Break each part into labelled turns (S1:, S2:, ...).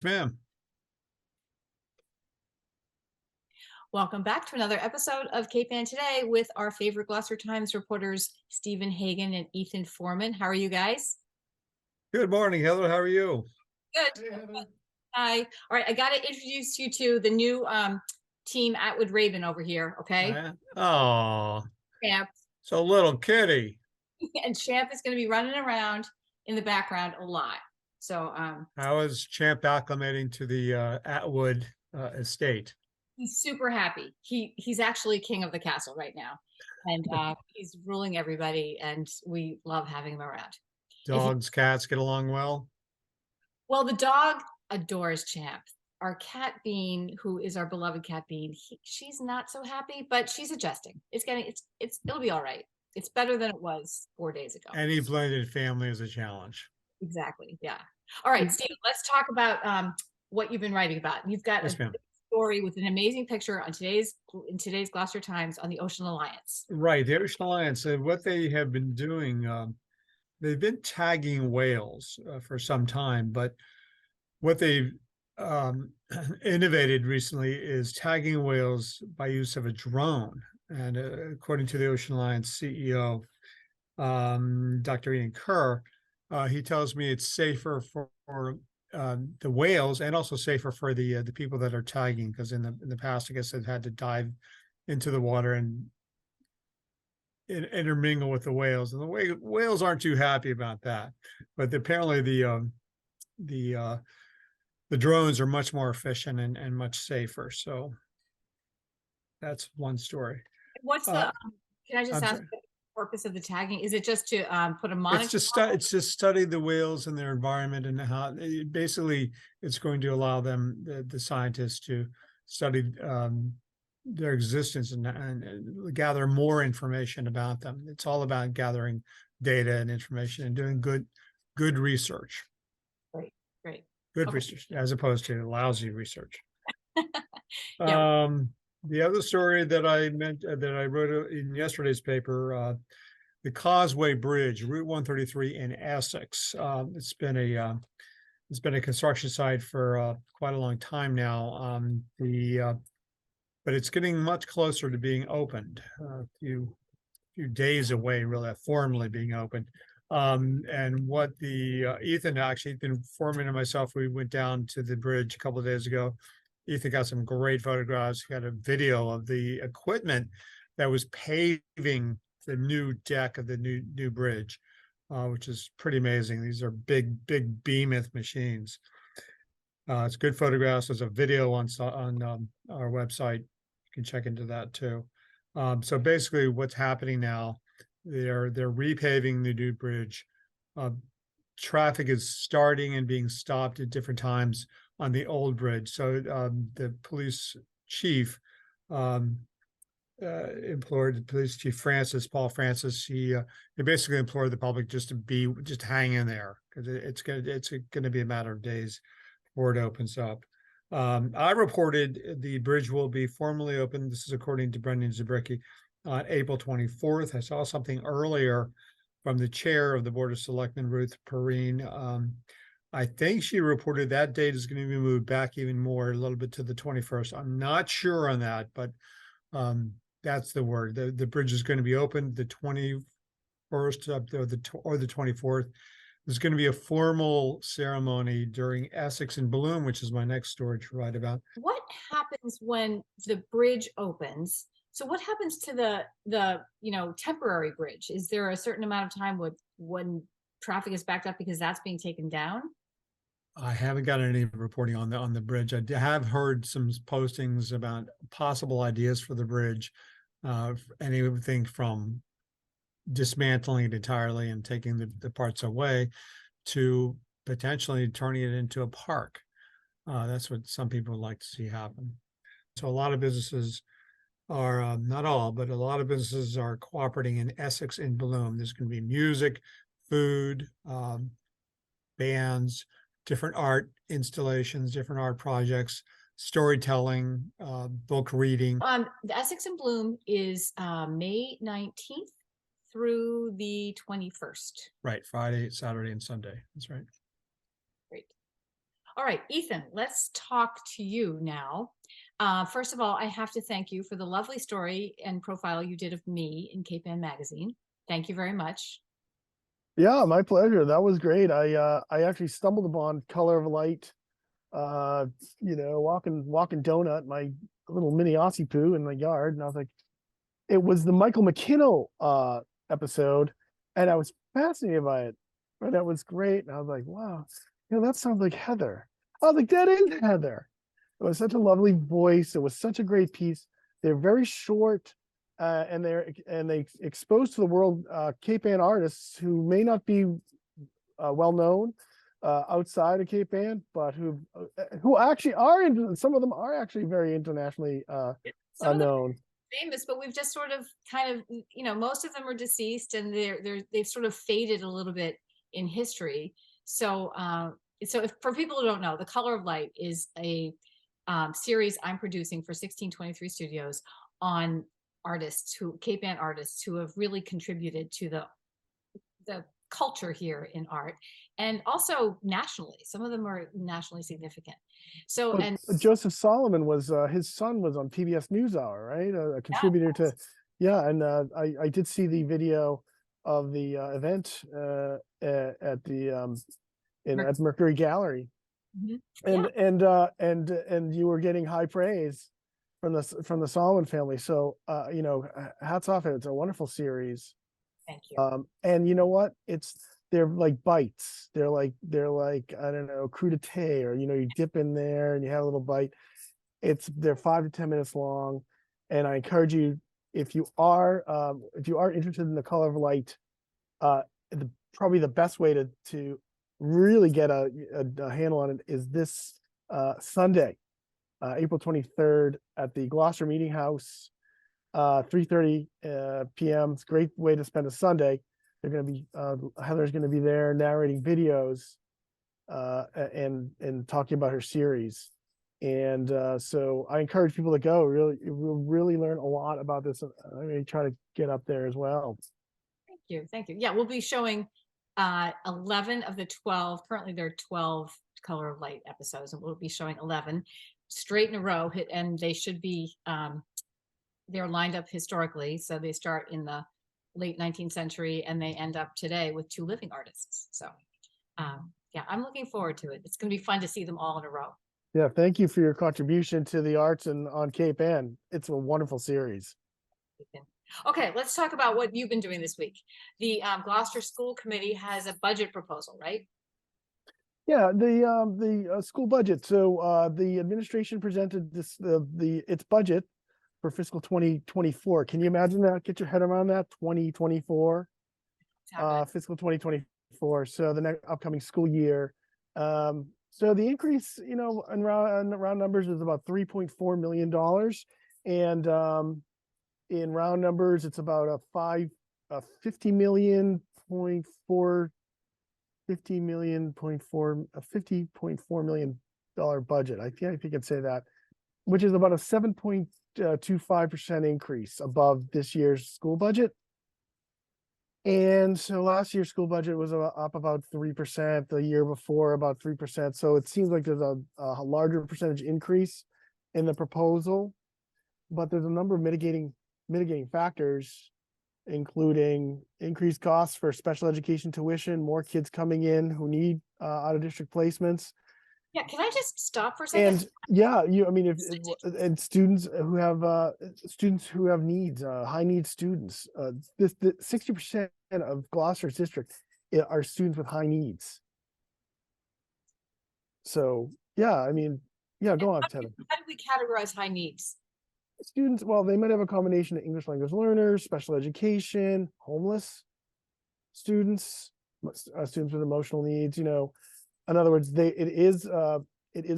S1: Ma'am.
S2: Welcome back to another episode of Cape Ann Today with our favorite Gloucester Times reporters, Stephen Hagan and Ethan Foreman. How are you guys?
S1: Good morning, Heather. How are you?
S2: Good.
S1: Hey, Heather.
S2: Hi. All right, I got to introduce you to the new team Atwood Raven over here, okay?
S1: Oh,
S2: Champ.
S1: so little kitty.
S2: And Champ is going to be running around in the background a lot. So
S1: How is Champ acclimating to the Atwood estate?
S2: he's super happy. He's actually king of the castle right now. And he's ruling everybody, and we love having him around. If you
S1: Dogs, cats get along well?
S2: Well, the dog adores Champ. Our cat Bean, who is our beloved cat Bean, she's not so happy, but she's adjusting. It'll be all right. It's better than it was 4 days ago.
S1: Any blended family is a challenge.
S2: Exactly. Yeah. All right, Steve, let's talk about what you've been writing about. You've got
S1: Yes,
S2: a
S1: ma'am.
S2: story with an amazing picture on today's Gloucester Times on the Ocean Alliance.
S1: Right. The Ocean Alliance, what they have been doing, they've been tagging whales for some time, but what they've innovated recently is tagging whales by use of a drone. And according to the Ocean Alliance CEO, Dr. Ian Kerr, he tells me it's safer for the whales and also safer for the people that are tagging, because in the past, I guess they've had to dive into the water and intermingle with the whales, and the whales aren't too happy about that. But apparently the uh, the drones are much more efficient and much safer. So that's one story.
S2: What's
S1: Uh,
S2: can I just
S1: I'm
S2: ask
S1: sorry.
S2: the purpose of the tagging? Is it just to put a
S1: It's
S2: monitor
S1: just
S2: on it?
S1: it's just study the whales and their environment, and how basically it's going to allow them, the scientists, to study their existence and gather more information about them. It's all about gathering data and information and doing good research,
S2: Great, great.
S1: good
S2: Okay.
S1: research as opposed to lousy research.
S2: Yeah.
S1: The other story that I wrote in yesterday's paper, the Causeway Bridge, Route 133 in Essex. It's been a construction site for quite a long time now. But it's getting much closer to being opened. A few days away, really, formally being opened. And what the Ethan Foreman and myself, we went down to the bridge a couple of days ago. Ethan got some great photographs. He got a video of the equipment that was paving the new deck of the new bridge, which is pretty amazing. These are big behemoth machines. It's good photographs. There's a video on our website. You can check into that too. So basically, what's happening now? They're repaving the new bridge. Uh, Traffic is starting and being stopped at different times on the old bridge. So the police chief implored the police chief Paul Francis. He basically implored the public just hang in there, because it's gonna be a matter of days before it opens up. I reported the bridge will be formally open. This is according to Brendan Zabricki on April 24th. I saw something earlier from the chair of the Board of Selectmen, Ruth Perrine. I think she reported that date is going to be moved back even more, a little bit, to the 21st. I'm not sure on that, but that's the word. The bridge is going to be opened the 21st or the 24th. There's going to be a formal ceremony during Essex and Bloom, which is my next story to write about.
S2: What happens when the bridge opens? So what happens to the temporary bridge? Is there a certain amount of time when traffic is backed up because that's being taken down?
S1: I haven't got any reporting on the bridge. I have heard some postings about possible ideas for the bridge, anything from dismantling it entirely and taking the parts away to potentially turning it into a park. That's what some people would like to see happen. So a lot of businesses are, not all, but a lot of businesses are cooperating in Essex in Bloom. There's going to be music, food, bands, different art installations, different art projects, storytelling, book reading.
S2: The Essex and Bloom is May 19th through the 21st.
S1: Right, Friday, Saturday, and Sunday. That's right.
S2: Great. All right, Ethan, let's talk to you now. First of all, I have to thank you for the lovely story and profile you did of me in Cape Ann Magazine. Thank you very much.
S3: Yeah, my pleasure. That was great. I actually stumbled upon Color of Light, uh, walking donut, my little mini Aussie poo in the yard, and I was like, it was the Michael McKinnell episode, and I was fascinated by it. And that was great. And I was like, wow, that sounds like Heather. I was like, that is Heather. It was such a lovely voice. It was such a great piece. They're very short, and they expose to the world Cape Ann artists who may not be well known outside of Cape Ann, but who actually are some of them are actually very internationally
S2: Some of them
S3: known.
S2: famous, but we've just sort of kind of, most of them are deceased and they've sort of faded a little bit in history. So for people who don't know, The Color of Light is a series I'm producing for 1623 Studios on Cape Ann artists who have really contributed to the culture here in art, and also nationally. Some of them are nationally significant. So,
S3: But
S2: and
S3: Joseph Solomon was his son was on PBS NewsHour, right? A contributor to, yeah. And I did see the video of the event at the at Mercury Gallery, and you were getting high praise from the Solomon family. So hats off. It's a wonderful series.
S2: Thank you.
S3: And you know what? They're like bites. They're like I don't know, crudité, or you dip in there and you have a little bite. They're 5 to 10 minutes long, and I encourage you, if you are interested in The Color of Light, probably the best way to really get a handle on it is this Sunday, April 23rd at the Gloucester Meeting House, 3:30 p.m. It's a great way to spend a Sunday. They're going to be Heather's going to be there narrating videos and talking about her series. And so I encourage people to go. We'll really learn a lot about this. I'm going to try to get up there as well.
S2: Thank you. Yeah, we'll be showing 11 of the 12. Currently, there are 12 Color of Light episodes, and we'll be showing 11 straight in a row. And they should be they're lined up historically, so they start in the late 19th century and they end up today with 2 living artists. So yeah, I'm looking forward to it. It's going to be fun to see them all in a row.
S3: Yeah, thank you for your contribution to the arts and on Cape Ann. It's a wonderful series.
S2: Okay, let's talk about what you've been doing this week. The Gloucester School Committee has a budget proposal, right?
S3: Yeah, the school budget. So the administration presented its budget for fiscal 2024. Can you imagine that? Get your head around that. 2024, fiscal 2024. So the next upcoming school year. So the increase, in round numbers, is about $3.4 million, and in round numbers, it's about a $50 million budget. I think you can say that, which is about a 7.25% increase above this year's school budget. And so last year's school budget was up about 3%, the year before about 3%. So it seems like there's a larger percentage increase in the proposal, but there's a number of mitigating factors, including increased costs for special education tuition, more kids coming in who need out of district placements.
S2: Yeah, can I just stop for a second?
S3: And yeah, and students who have needs, high need students. The 60% of Gloucester's district are students with high needs. So yeah, go on, Heather.
S2: How do we categorize high needs?
S3: Students, well, they might have a combination of English language learners, special education, homeless students, students with emotional needs. In other words, it is a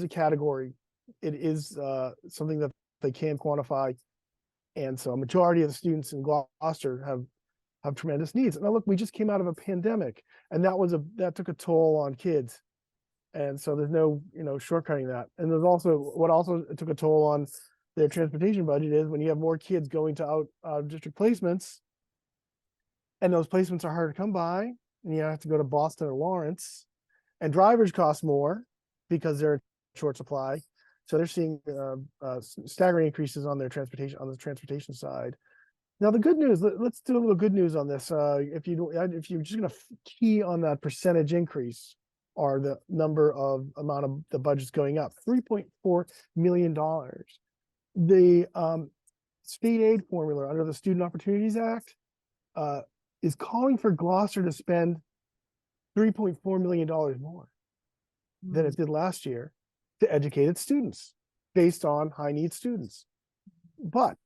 S3: category. It is something that they can quantify, and so a majority of the students in Gloucester have tremendous needs. Now, look, we just came out of a pandemic, and that took a toll on kids, and so there's no shortcutting that. And there's also what also took a toll on their transportation budget is when you have more kids going to out of district placements, and those placements are hard to come by, and you have to go to Boston or Lawrence. And drivers cost more because they're in short supply. So they're seeing staggering increases on their transportation, on the transportation side. Now, the good news, let's do a little good news on this. If you're just going to key on that percentage increase, or the amount of the budget's going up, $3.4 million. The state aid formula under the Student Opportunities Act is calling for Gloucester to spend $3.4 million more than it did last year to educate its students based on high need students. But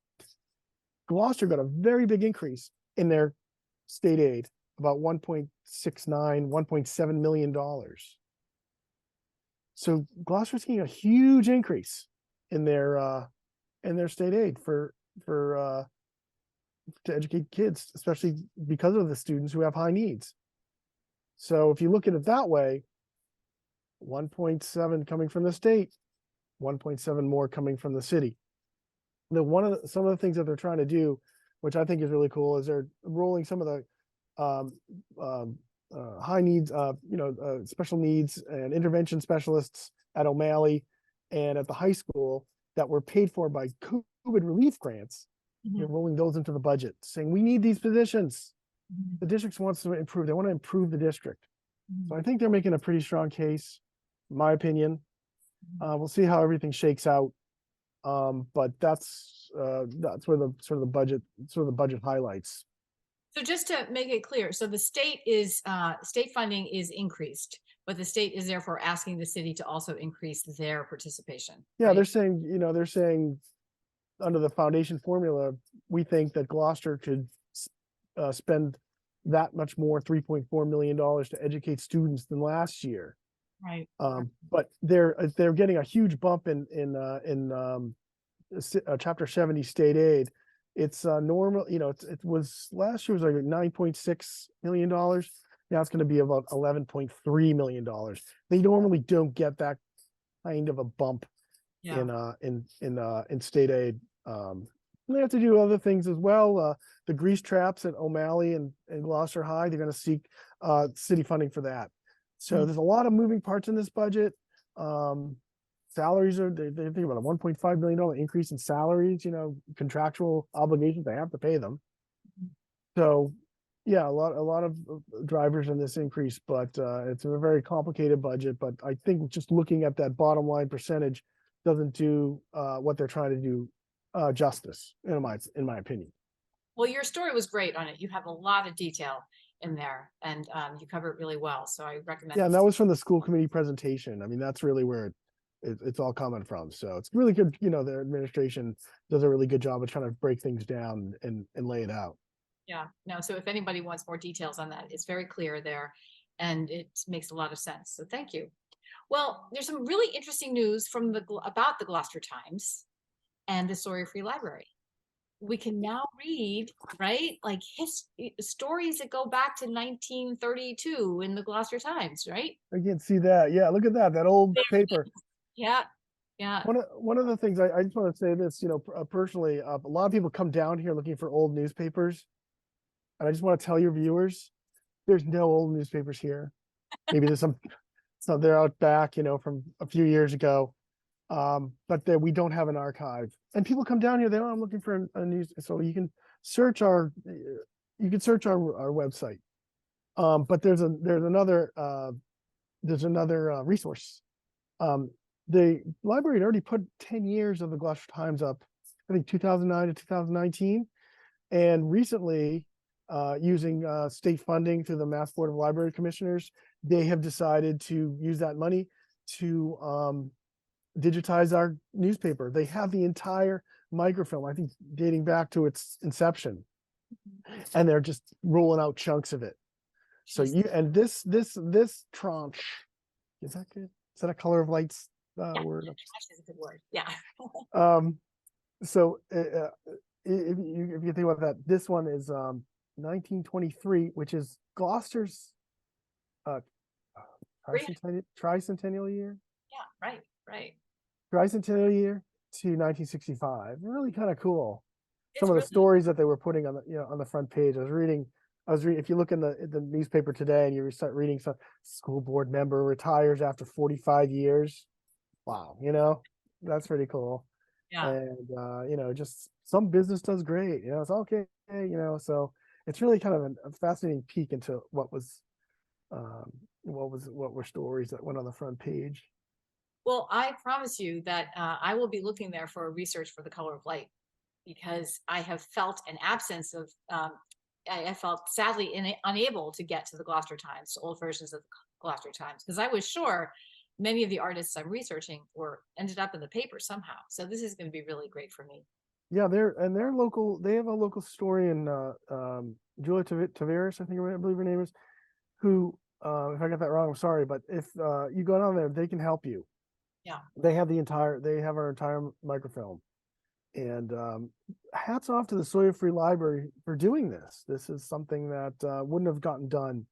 S3: Gloucester got a very big increase in their state aid, about $1.7 million. So Gloucester's getting a huge increase in their state aid to educate kids, especially because of the students who have high needs. So if you look at it that way, 1.7 coming from the state, 1.7 more coming from the city. Some of the things that they're trying to do, which I think is really cool, is they're rolling some of the high needs, special needs and intervention specialists at O'Malley and at the high school that were paid for by COVID relief grants. They're rolling those into the budget, saying we need these positions. The district wants to improve. They want to improve the district. So I think they're making a pretty strong case, in my opinion. We'll see how everything shakes out. But that's where the budget highlights.
S2: So just to make it clear, so the state funding is increased, but the state is therefore asking the city to also increase their participation.
S3: Yeah,
S2: right?
S3: they're saying under the foundation formula, we think that Gloucester could spend that much more, $3.4 million to educate students than last year.
S2: Right.
S3: But they're getting a huge bump in Chapter 70 state aid. It's normal, it was last year was like $9.6 million. Now it's going to be about $11.3 million. They normally don't get that kind of a bump in state aid. They have to do other things as well. The grease traps at O'Malley and Gloucester High, they're going to seek city funding for that. So there's a lot of moving parts in this budget. Salaries they think about a $1.5 million increase in salaries, contractual obligations, they have to pay them. So yeah, a lot of drivers in this increase, but it's a very complicated budget. But I think just looking at that bottom line percentage doesn't do what they're trying to do justice, in my opinion.
S2: Well, your story was great on it. You have a lot of detail in there, and you cover it really well. So I recommend.
S3: Yeah, and that was from the school committee presentation. I mean, that's really where it's all coming from. So it's really good. Their administration does a really good job of trying to break things down and lay it out.
S2: Yeah, no. So if anybody wants more details on that, it's very clear there, and it makes a lot of sense. So thank you. Well, there's some really interesting news about the Gloucester Times and the Sawyer Free Library. We can now read, right, like stories that go back to 1932 in the Gloucester Times, right?
S3: I can see that. Yeah, look at that old paper.
S2: Yeah, yeah.
S3: One of the things I just want to say this, personally, a lot of people come down here looking for old newspapers, and I just want to tell your viewers, there's no old newspapers here. Maybe there's some they're out back, from a few years ago. But we don't have an archive, and people come down here. I'm looking for a news. So you can search our website. But there's another resource. The library had already put 10 years of the Gloucester Times up, I think 2009 to 2019, and recently, using state funding through the Mass Board of Library Commissioners, they have decided to use that money to digitize our newspaper. They have the entire microfilm, I think dating back to its inception, and they're just rolling out chunks of it. So this tranche, is that good? Is that a color of lights word?
S2: That's a good word. Yeah.
S3: So if you think about that, this one is 1923, which is Gloucester's tricentennial year.
S2: Yeah, right.
S3: Tricentennial year to 1965. Really kind of cool.
S2: It's
S3: Some of the
S2: really
S3: stories that they were putting on the front page. I was reading I was reading, if you look in the newspaper today and you start reading some school board member retires after 45 years. Wow, that's pretty cool.
S2: Yeah.
S3: And just some business does great, it's okay, so it's really kind of a fascinating peek into what were stories that went on the front page.
S2: Well, I promise you that I will be looking there for research for The Color of Light, because I have felt an absence of, I felt sadly unable to get to the Gloucester Times, to old versions of the Gloucester Times, because I was sure many of the artists I'm researching ended up in the paper somehow. So this is going to be really great for me.
S3: Yeah, they're local. They have a local historian, Julia Taveras, I believe her name is, who, if I got that wrong, I'm sorry, but if you go down there, they can help you.
S2: Yeah.
S3: They have our entire microfilm. And hats off to the Sawyer Free Library for doing this. This is something that wouldn't have gotten done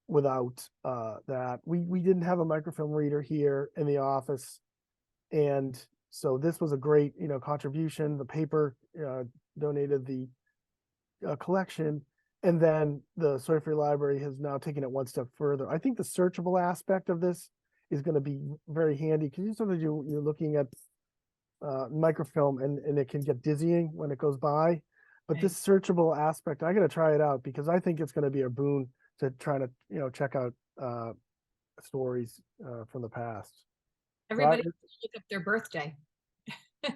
S3: without that. We didn't have a microfilm reader here in the office, and so this was a great contribution. The paper donated the collection, and then the Sawyer Free Library has now taken it one step further. I think the searchable aspect of this is going to be very handy, because sometimes you're looking at microfilm and it can get dizzying when it goes by, but
S2: Right.
S3: this searchable aspect, I got to try it out, because I think it's going to be a boon to try to check out stories from the past.
S2: Everybody look up their birthday.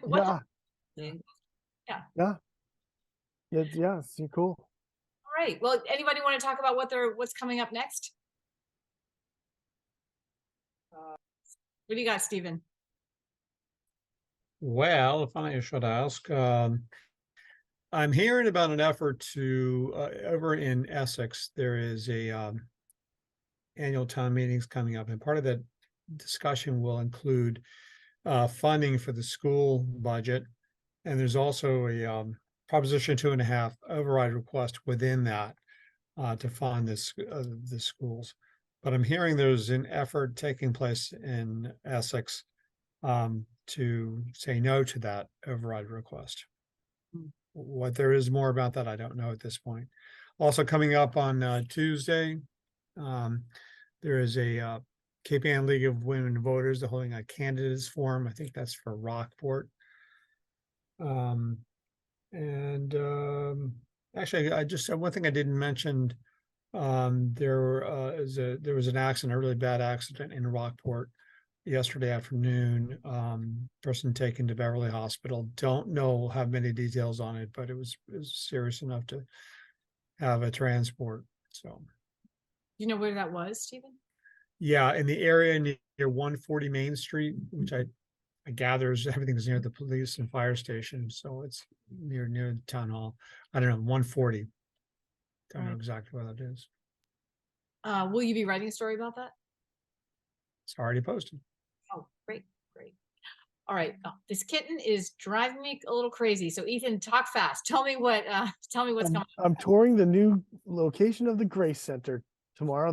S3: Yeah,
S2: Yeah.
S3: it's cool.
S2: All right. Well, anybody want to talk about what's coming up next? What do you got, Stephen?
S1: Well, if I should ask, I'm hearing about an effort to, over in Essex, there is a annual town meetings coming up, and part of that discussion will include funding for the school budget. And there's also a Proposition 2.5 override request within that to fund the schools. But I'm hearing there's an effort taking place in Essex to say no to that override request. What there is more about that, I don't know at this point. Also coming up on Tuesday, there is a Cape Ann League of Women Voters. They're holding a candidates forum. I think that's for Rockport. Actually, one thing I didn't mention, there was an accident, a really bad accident in Rockport yesterday afternoon. Person taken to Beverly Hospital. Don't know how many details on it, but it was serious enough to have a transport. So,
S2: You know where that was, Stephen?
S1: yeah, in the area near 140 Main Street, which I gather everything's near the police and fire station, so it's near the town hall. I don't know, 140. Don't know exactly where that is.
S2: Will you be writing a story about that?
S1: It's already posted.
S2: Oh, great. All right. Oh, this kitten is driving me a little crazy. So Ethan, talk fast. Tell me what's coming.
S3: I'm touring the new location of the Grace Center tomorrow.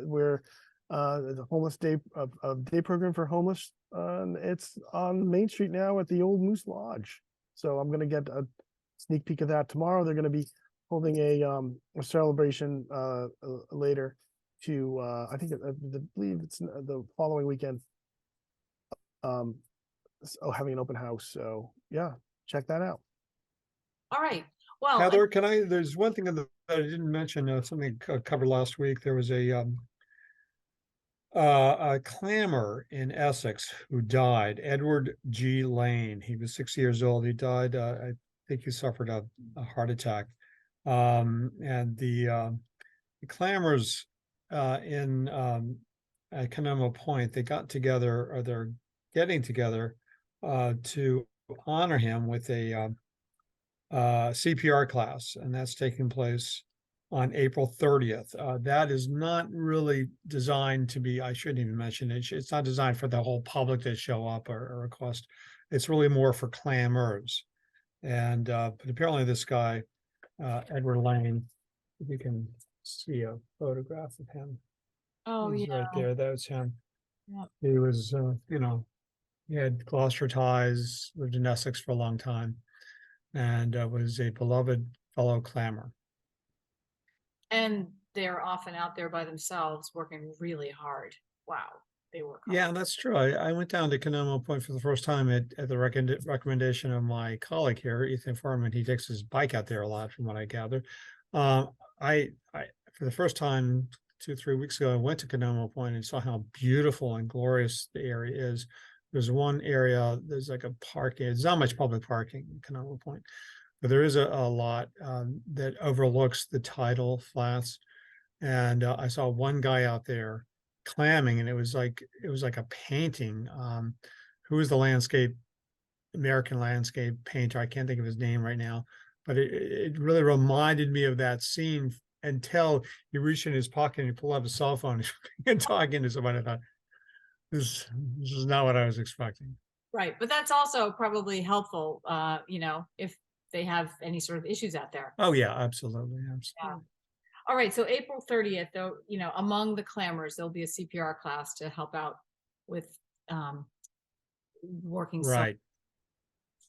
S3: Where the homeless day day program for homeless. It's on Main Street now at the old Moose Lodge. So I'm going to get a sneak peek of that tomorrow. They're going to be holding a celebration later to I believe it's the following weekend. Having an open house. So yeah, check that out.
S2: All right. Well,
S1: Heather, there's one thing that I didn't mention, something covered last week. There was a clamor in Essex who died, Edward G. Lane. He was 60 years old. He died. I think he suffered a heart attack. And the clamors in Canoma Point, they got together, or they're getting together to honor him with a CPR class, and that's taking place on April 30th. That is not really designed to be, I shouldn't even mention it, it's not designed for the whole public to show up or request. It's really more for clamors. And but apparently this guy, Edward Lane, if you can see a photograph of him.
S2: oh
S1: He's
S2: yeah,
S1: right there. That's him.
S2: Yep.
S1: He was, he had Gloucester ties, lived in Essex for a long time, and was a beloved fellow clamor.
S2: And they're often out there by themselves working really hard. Wow, they work hard.
S1: Yeah, that's true. I went down to Canomo Point for the first time at the recommendation of my colleague here, Ethan Foreman. He takes his bike out there a lot, from what I gather. Uh, I for the first time 2-3 weeks ago, I went to Canomo Point and saw how beautiful and glorious the area is. There's one area, there's like a parking. There's not much public parking in Canomo Point, but there is a lot that overlooks the tidal flats. And I saw one guy out there clamming, and it was like a painting. Who was the American landscape painter? I can't think of his name right now, but it really reminded me of that scene until he reached in his pocket and he pulled out his cell phone and talking to somebody. I thought, this is not what I was expecting.
S2: Right, but that's also probably helpful, if they have any sort of issues out there.
S1: Oh yeah, absolutely, absolutely.
S2: Yeah. All right, so April 30th, though, among the clamors, there'll be a CPR class to help out with working.
S1: Right.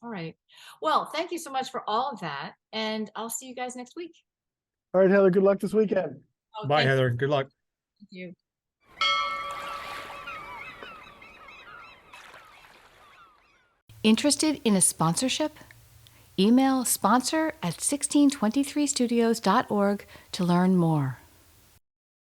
S2: All right. Well, thank you so much for all of that, and I'll see you guys next week.
S3: All right, Heather, good luck this weekend.
S2: Oh,
S1: Bye,
S2: thank
S1: Heather. Good luck.
S2: you.
S4: Interested in a sponsorship? Email sponsor@1623studios.org to learn more.